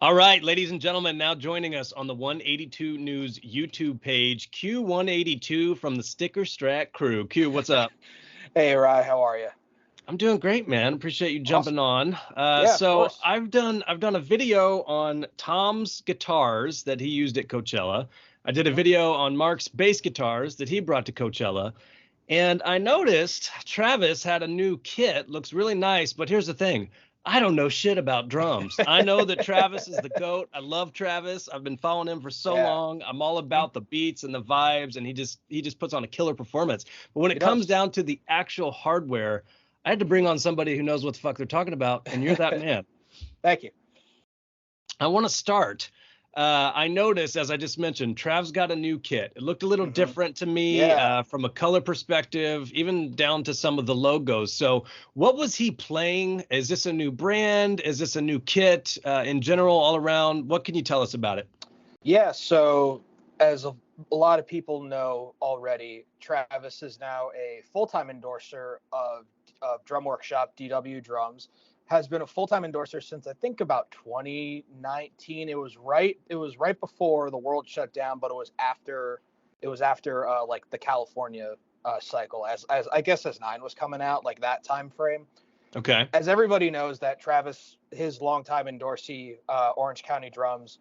All right, ladies and gentlemen, now joining us on the 182 News YouTube page, Q182 from the Sticker Strat crew. Q, what's up? Hey, Rye, how are you? I'm doing great, man. Appreciate you jumping Awesome. on. Yeah, of So course. I've done a video on Tom's guitars that he used at Coachella. I did a video on Mark's bass guitars that he brought to Coachella. And I noticed Travis had a new kit, looks really nice, but here's the thing. I don't know shit about drums. I know that Travis is the GOAT. I love Travis. I've been following him for so Yeah, long. I'm all about the beats and the vibes, and he just puts on a killer performance. But when he it comes does. down to the actual hardware, I had to bring on somebody who knows what the fuck they're talking about, and you're that man. Thank you. I want to start. I noticed, as I just mentioned, Trav's got a new kit. It looked a little hmm different to me Yeah. from a color perspective, even down to some of the logos. So, what was he playing? Is this a new brand? Is this a new kit in general, all around? What can you tell us about it? Yeah, so as a lot of people know already, Travis is now a full-time endorser of Drum Workshop DW Drums. Has been a full-time endorser since I think about 2019. It was right before the world shut down, but it was after like the California cycle, as I guess as 9 was coming out, like that time frame. Okay. As everybody knows, that Travis, his longtime endorsee, Orange County Drums,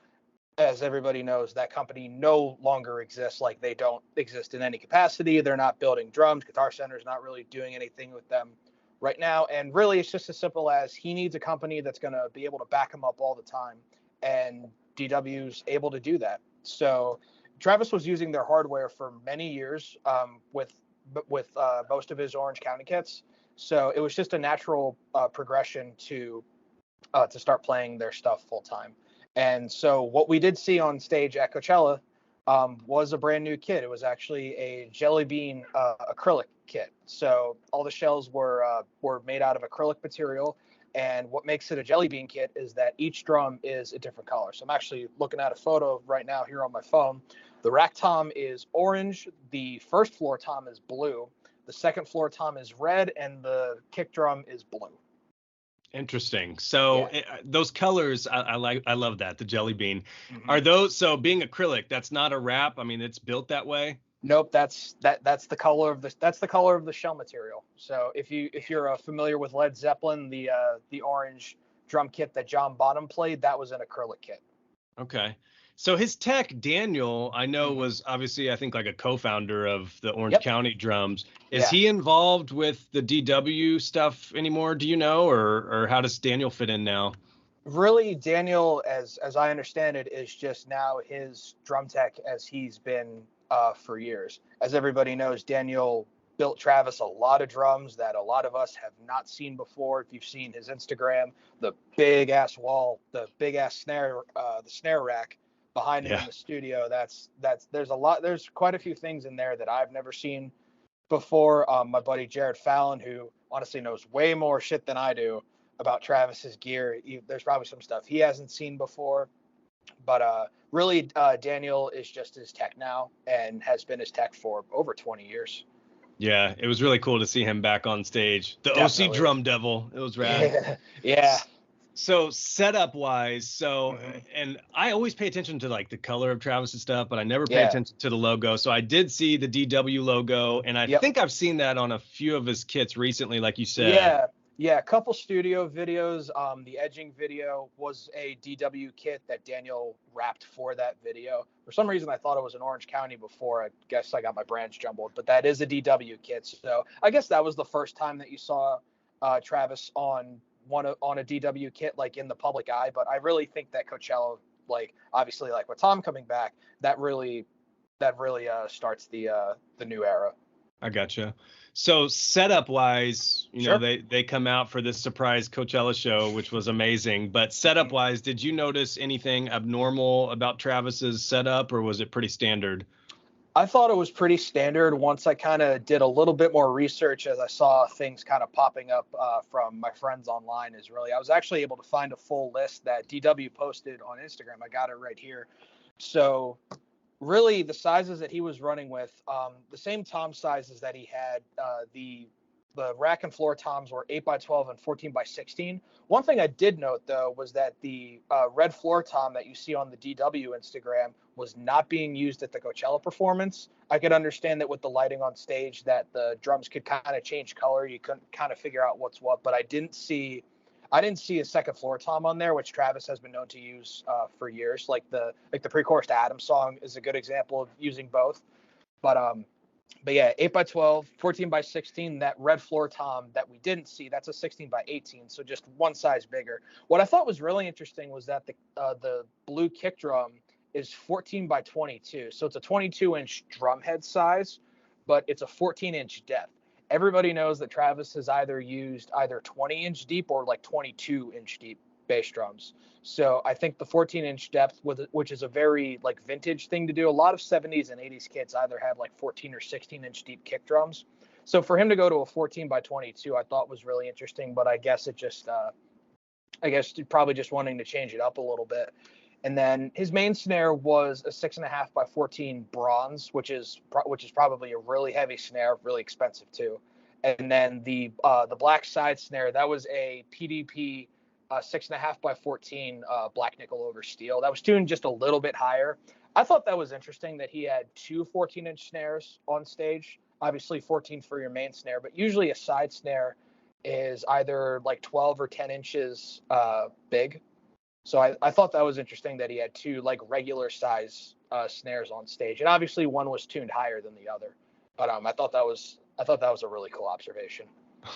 as everybody knows, that company no longer exists. Like, they don't exist in any capacity. They're not building drums. Guitar Center's not really doing anything with them right now. And really, it's just as simple as he needs a company that's going to be able to back him up all the time. And DW's able to do that. So Travis was using their hardware for many years with most of his Orange County kits. So it was just a natural progression to start playing their stuff full time. And so what we did see on stage at Coachella was a brand new kit. It was actually a jelly bean acrylic kit. So all the shells were made out of acrylic material. And what makes it a jelly bean kit is that each drum is a different color. So I'm actually looking at a photo right now here on my phone. The rack tom is orange. The first floor tom is blue. The second floor tom is red, and the kick drum is blue. Interesting. So Yeah. those colors, I like. I love that. The jelly bean. hmm Are those so being acrylic? That's not a wrap. I mean, it's built that way. Nope, that's the color of the shell material. So if you're familiar with Led Zeppelin, the orange drum kit that John Bonham played, that was an acrylic kit. Okay. So his tech, Daniel, I know hmm was obviously, I think, like a co-founder of the Orange Yep. County drums. Is Yeah. he involved with the DW stuff anymore? Do you know, or how does Daniel fit in now? Really, Daniel, as I understand it, is just now his drum tech as he's been for years. As everybody knows, Daniel built Travis a lot of drums that a lot of us have not seen before. If you've seen his Instagram, the big ass wall, the big ass snare, the snare rack behind him in Yeah. the studio. There's quite a few things in there that I've never seen before. My buddy Jared Fallon, who honestly knows way more shit than I do about Travis's gear. There's probably some stuff he hasn't seen before, but really, Daniel is just his tech now and has been his tech for over 20 years. Yeah, it was really cool to see him back on stage. The OC Definitely. Drum Devil. It was rad. Yeah. Yeah. So setup wise, hmm and I always pay attention to like the color of Travis's stuff, but I never pay Yeah. attention to the logo. So I did see the DW logo, and I Yep. think I've seen that on a few of his kits recently, like you said. Yeah. Yeah. A couple studio videos. The edging video was a DW kit that Daniel wrapped for that video. For some reason, I thought it was an Orange County before. I guess I got my brands jumbled, but that is a DW kit. So I guess that was the first time that you saw Travis on a DW kit, like in the public eye. But I really think that Coachella, like obviously, like with Tom coming back, that really starts the new era. I gotcha. So setup wise, Sure. they come out for this surprise Coachella show, which was amazing. But setup wise, did you notice anything abnormal about Travis's setup, or was it pretty standard? I thought it was pretty standard once I kind of did a little bit more research as I saw things kind of popping up from my friends online. I was actually able to find a full list that DW posted on Instagram. I got it right here. So really the sizes that he was running with, the same tom sizes that he had, the rack and floor toms were 8x12 and 14x16. One thing I did note though was that the red floor tom that you see on the DW Instagram was not being used at the Coachella performance. I could understand that with the lighting on stage that the drums could kind of change color. You couldn't kind of figure out what's what, but I didn't see a second floor tom on there, which Travis has been known to use for years. Like the pre-chorus to Adam song is a good example of using both. But yeah, 8x12, 14x16, that red floor tom that we didn't see, that's a 16x18, so just one size bigger. What I thought was really interesting was that the blue kick drum is 14x22, so it's a 22-inch drum head size, but it's a 14-inch depth. Everybody knows that Travis has either used 20-inch deep or like 22-inch deep bass drums. So I think the 14-inch depth, which is a very like vintage thing to do. A lot of 70s and 80s kits either have like 14 or 16-inch deep kick drums. So for him to go to a 14x22, I thought was really interesting. But I guess probably just wanting to change it up a little bit. And then his main snare was a 6.5x14 bronze, which is probably a really heavy snare, really expensive too. And then the black side snare, that was a PDP 6.5x14 black nickel over steel. That was tuned just a little bit higher. I thought that was interesting that he had two 14-inch snares on stage. Obviously 14 for your main snare, but usually a side snare is either like 12 or 10 inches big. So I thought that was interesting that he had two like regular size snares on stage, and obviously one was tuned higher than the other. But I thought that was a really cool observation.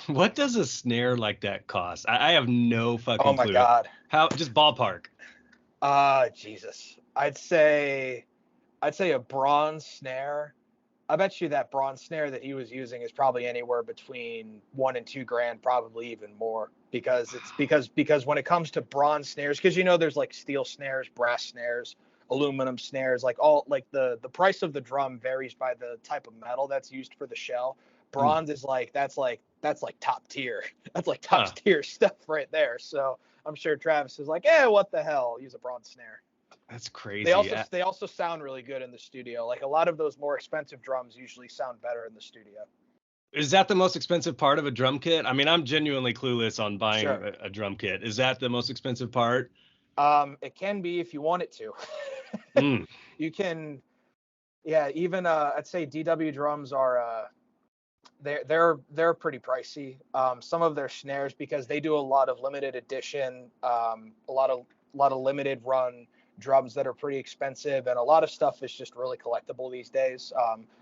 What does a snare like that cost? I have no Oh fucking my clue. God. How, just ballpark. Jesus. I'd say a bronze snare. I bet you that bronze snare that he was using is probably anywhere between $1 and $2 grand, probably even more, because when it comes to bronze snares, because there's like steel snares, brass snares, aluminum snares, like all like the price of the drum varies by the type of metal that's used for the shell. Bronze is like that's like top tier. That's like top tier stuff right there. So I'm sure Travis is like, what the hell? Use a bronze snare. That's crazy. They also sound really good in the studio. Like a lot of those more expensive drums usually sound better in the studio. Is that the most expensive part of a drum kit? I mean, I'm genuinely clueless on buying Sure. a drum kit. Is that the most expensive part? It can be if you want it to. Mm. You can, yeah. Even I'd say DW drums are they're pretty pricey. Some of their snares, because they do a lot of limited edition, a lot of limited run drums that are pretty expensive, and a lot of stuff is just really collectible these days.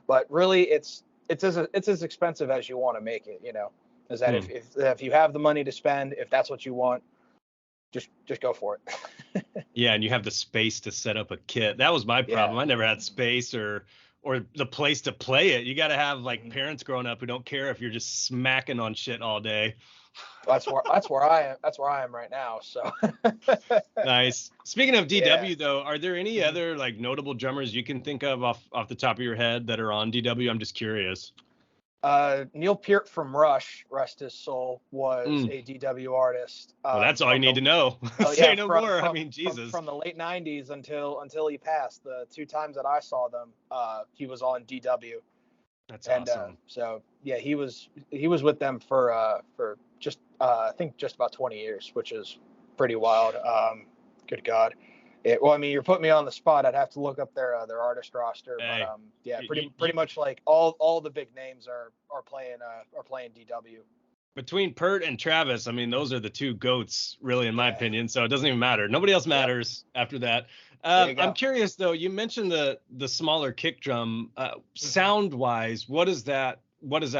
But really, it's as expensive as you want to make it. Is that if you have the money to spend, if that's what you want, just go for it. Yeah, and you have the space to set up a kit. That was my problem. Yeah. I never had space or the place to play it. You got to have like parents growing up who don't care if you're just smacking on shit all day. That's where I am right now. So Nice. Speaking of DW, Yeah. though, are there any other like notable drummers you can think of off the top of your head that are on DW? I'm just curious. Neil Peart from Rush, rest his soul, was a DW artist. Well, that's all you need to know. Oh, Say yeah, no more. I mean, Jesus. From the late '90s until he passed. The two times that I saw them, he was on DW. That's And awesome. so yeah, he was with them for just I think just about 20 years, which is pretty wild. Good God. Well, I mean, you're putting me on the spot. I'd have to look up their artist roster, Hey, but yeah, pretty much like all the big names are playing DW. Between Pert and Travis, I mean, those are the two goats, really, in my opinion. So it doesn't even matter. Nobody else matters after that. There you go. I'm curious though. You mentioned the smaller kick drum. Sound wise, what does that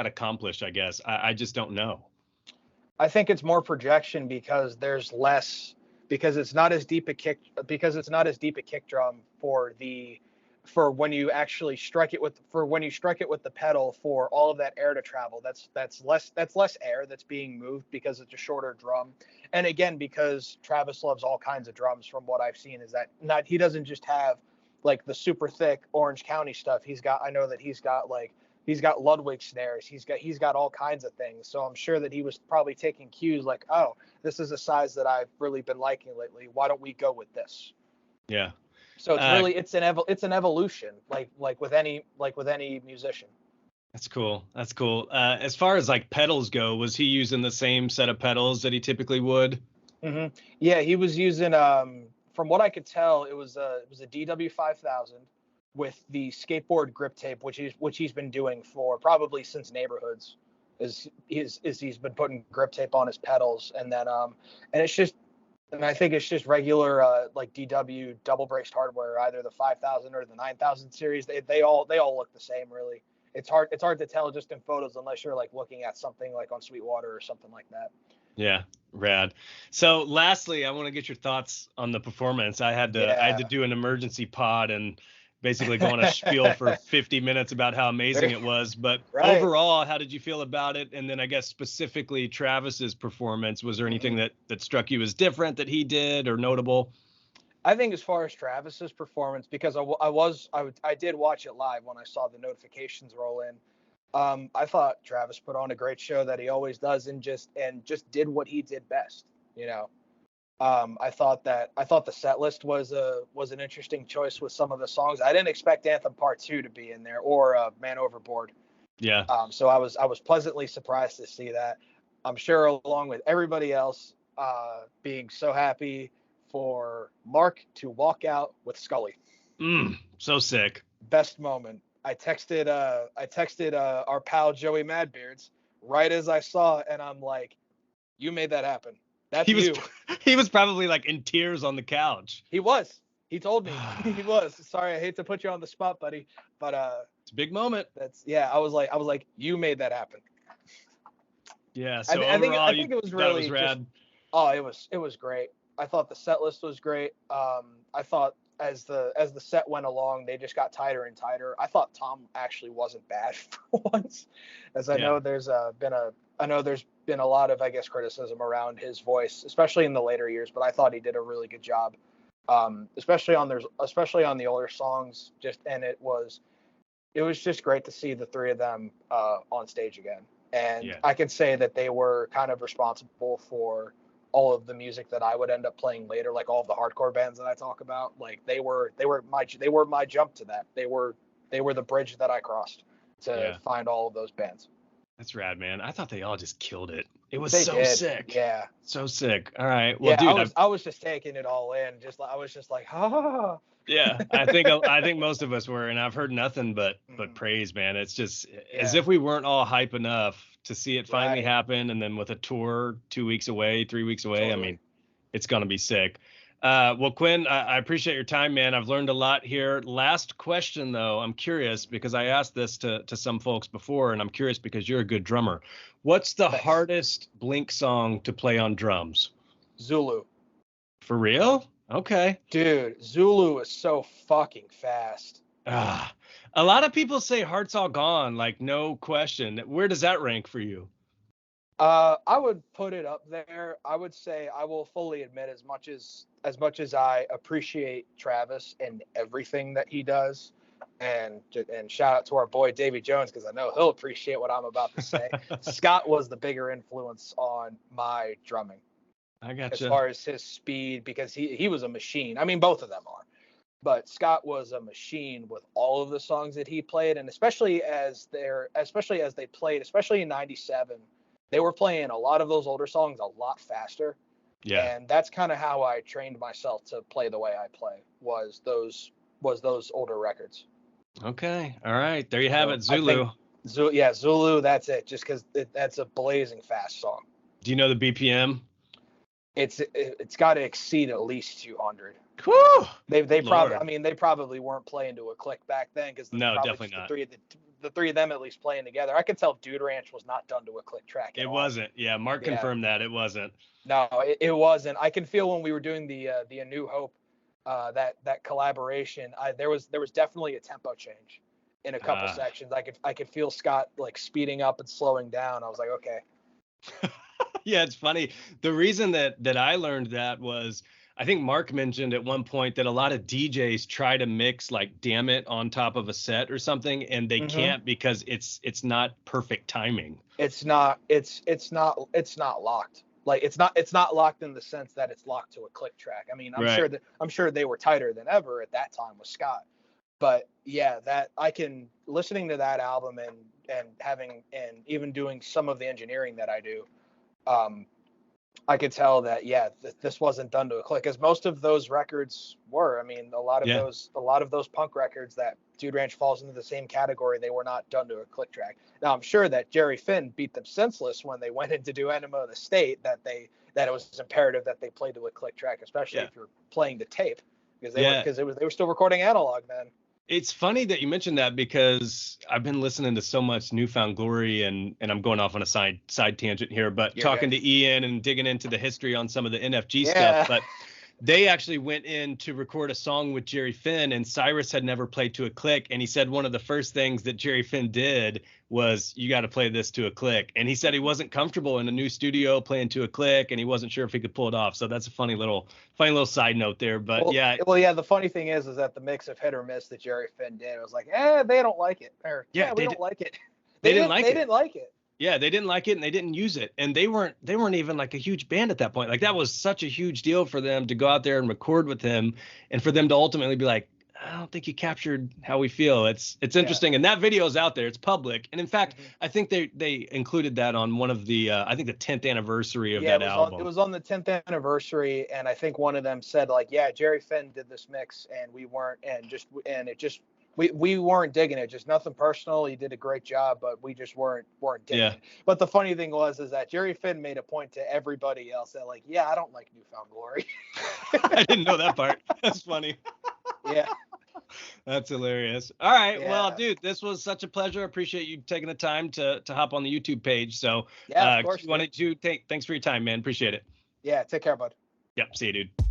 accomplish? I guess I just don't know. I think it's more projection because there's less, because it's not as deep a kick drum for when you actually strike it with the pedal, for all of that air to travel. That's less air that's being moved because it's a shorter drum. And again, because Travis loves all kinds of drums, from what I've seen, is that he doesn't just have like the super thick Orange County stuff. I know that he's got Ludwig snares. He's got all kinds of things. So I'm sure that he was probably taking cues like, oh, this is a size that I've really been liking lately. Why don't we go with this? Yeah. So it's an evolution, like with any musician. That's cool. That's cool. As far as like pedals go, was he using the same set of pedals that he typically would? Yeah, he was using from what I could tell, it was a DW 5000 with the skateboard grip tape, which he's been doing for probably since Neighborhoods. He's been putting grip tape on his pedals, and it's just and I think it's just regular like DW double braced hardware, either the 5000 or the 9000 series. They all look the same, really. It's hard to tell just in photos unless you're like looking at something like on Sweetwater or something like that. Yeah, rad. So lastly, I want to get your thoughts on the performance. I had to Yeah. do an emergency pod and basically go on a spiel for 50 minutes about how amazing Very it was. But right. overall, how did you feel about it? And then I guess specifically Travis's performance, was there anything Mhm. that struck you as different that he did or notable? I think as far as Travis's performance, because I did watch it live when I saw the notifications roll in. I thought Travis put on a great show that he always does, and just did what he did best. You know, I thought the set list was an interesting choice with some of the songs. I didn't expect Anthem Part Two to be in there or Man Overboard. Yeah. So I was pleasantly surprised to see that. I'm sure along with everybody else being so happy for Mark to walk out with Scully. So sick. Best moment. I texted our pal Joey Madbeards right as I saw it, and I'm like, you made that happen. That's He was you. he was probably like in tears on the couch. He was. He told me he It's was. Sorry, I hate to put you on the spot, buddy, but a big moment. that's yeah. I was like, you made that happen. Yeah. I, So th- I think overall, I you think it was thought it was really just. rad. Oh, it was great. I thought the set list was great. I thought as the set went along, they just got tighter and tighter. I thought Tom actually wasn't bad for once, as Yeah. I know there's been a lot of, I guess, criticism around his voice, especially in the later years. But I thought he did a really good job, especially on the older songs. It was just great to see the three of them on stage again. And Yeah. I can say that they were kind of responsible for all of the music that I would end up playing later, like all of the hardcore bands that I talk about. Like they were my jump to that. They were the bridge that I crossed to Yeah. find all of those bands. That's rad, man. I thought they all just killed it. It was They so did. sick. Yeah. So sick. All right. Well, Yeah, I dude, was I was just taking it all in. I was just like, ha. yeah, I think most of us were, and I've heard nothing but Mhm. praise, man. It's just as Yeah. if we weren't all hype enough to see it finally Right. happen, and then with a tour 2 weeks away, 3 weeks away, I Totally. mean, it's gonna be sick. Well, Quinn, I appreciate your time, man. I've learned a lot here. Last question, though, I'm curious because I asked this to some folks before, and I'm curious because you're a good drummer. What's the Thanks. hardest Blink song to play on drums? Zulu. For real? Okay. Dude, Zulu is so fucking fast. Ah, a lot of people say Hearts All Gone, like no question. Where does that rank for you? I would put it up there. I would say I will fully admit as much as I appreciate Travis and everything that he does, and shout out to our boy Davy Jones because I know he'll appreciate what I'm about to say. Scott was the bigger influence on my drumming I as gotcha. far as his speed because he was a machine. I mean, both of them are. But Scott was a machine with all of the songs that he played, and especially as they played, especially in '97, they were playing a lot of those older songs a lot faster, Yeah. and that's kind of how I trained myself to play the way I play was those older records. Okay. All right. There you have So it, I think Zulu. Zulu, that's it, just because that's a blazing fast song. Do you know the BPM? It's got to exceed at least 200. Whew. They probably, I Lord. mean, they probably weren't playing to a click back then because there's No, probably definitely just the not. three of them at least playing together. I could tell Dude Ranch was not done to a click track at It all. wasn't. Yeah, Mark Yeah, confirmed that it wasn't. no, it wasn't. I can feel when we were doing the A New Hope, that collaboration. There was definitely a tempo change in a couple Uh, sections. I could feel Scott like speeding up and slowing down. I was like, okay. yeah, it's funny. The reason that I learned that was I think Mark mentioned at one point that a lot of DJs try to mix like damn it on top of a set or something, and they Hmm. can't because it's not perfect timing. It's not locked. Like it's not locked in the sense that it's locked to a click track. I mean, I'm Right. sure that I'm sure they were tighter than ever at that time with Scott. But yeah, that I can listening to that album and having and even doing some of the engineering that I do, um, I could tell that this wasn't done to a click, as most of those records were. I mean, Yeah. a lot of those punk records that Dude Ranch falls into the same category. They were not done to a click track. Now I'm sure that Jerry Finn beat them senseless when they went in to do Enema of the State. That it was imperative that they played to a click track, especially Yeah. if you're playing the tape, because Yeah. they were still recording analog then. It's funny that you mentioned that because I've been listening to so much Newfound Glory, and I'm going off on a side tangent here, but You're talking good. to Ian and digging into the history on some of the NFG stuff. Yeah. But they actually went in to record a song with Jerry Finn, and Cyrus had never played to a click. And he said one of the first things that Jerry Finn did was, you got to play this to a click. And he said he wasn't comfortable in a new studio playing to a click, and he wasn't sure if he could pull it off. So that's a funny little side note there. But well, yeah. The funny thing is that the mix of hit or miss that Jerry Finn did, it was like, they don't like it, or we don't like it. They didn't like it. They didn't like it. Yeah, they didn't like it, and they didn't use it. And they weren't even like a huge band at that point. Like, that was such a huge deal for them to go out there and record with him, and for them to ultimately be like, I don't think you captured how we feel. It's interesting. And that video is out there. It's public. And in fact, I think they included that on one of the I think the 10th anniversry of that album. It was on the 10th anniversary, and I think one of them said, like, yeah, Jerry Finn did this mix, and we weren't, we weren't digging it. Just nothing personal. He did a great job, but we just weren't digging it. But the funny thing is that Jerry Finn made a point to everybody else that, like, I don't like Newfound Glory. I didn't know that part. That's funny. Yeah. That's hilarious. All right. Yeah. Well, dude, this was such a pleasure. I appreciate you taking the time to hop on the YouTube page. So, of course, thanks for your time, man. Appreciate it. Yeah. Take care, bud. Yep. See you, dude.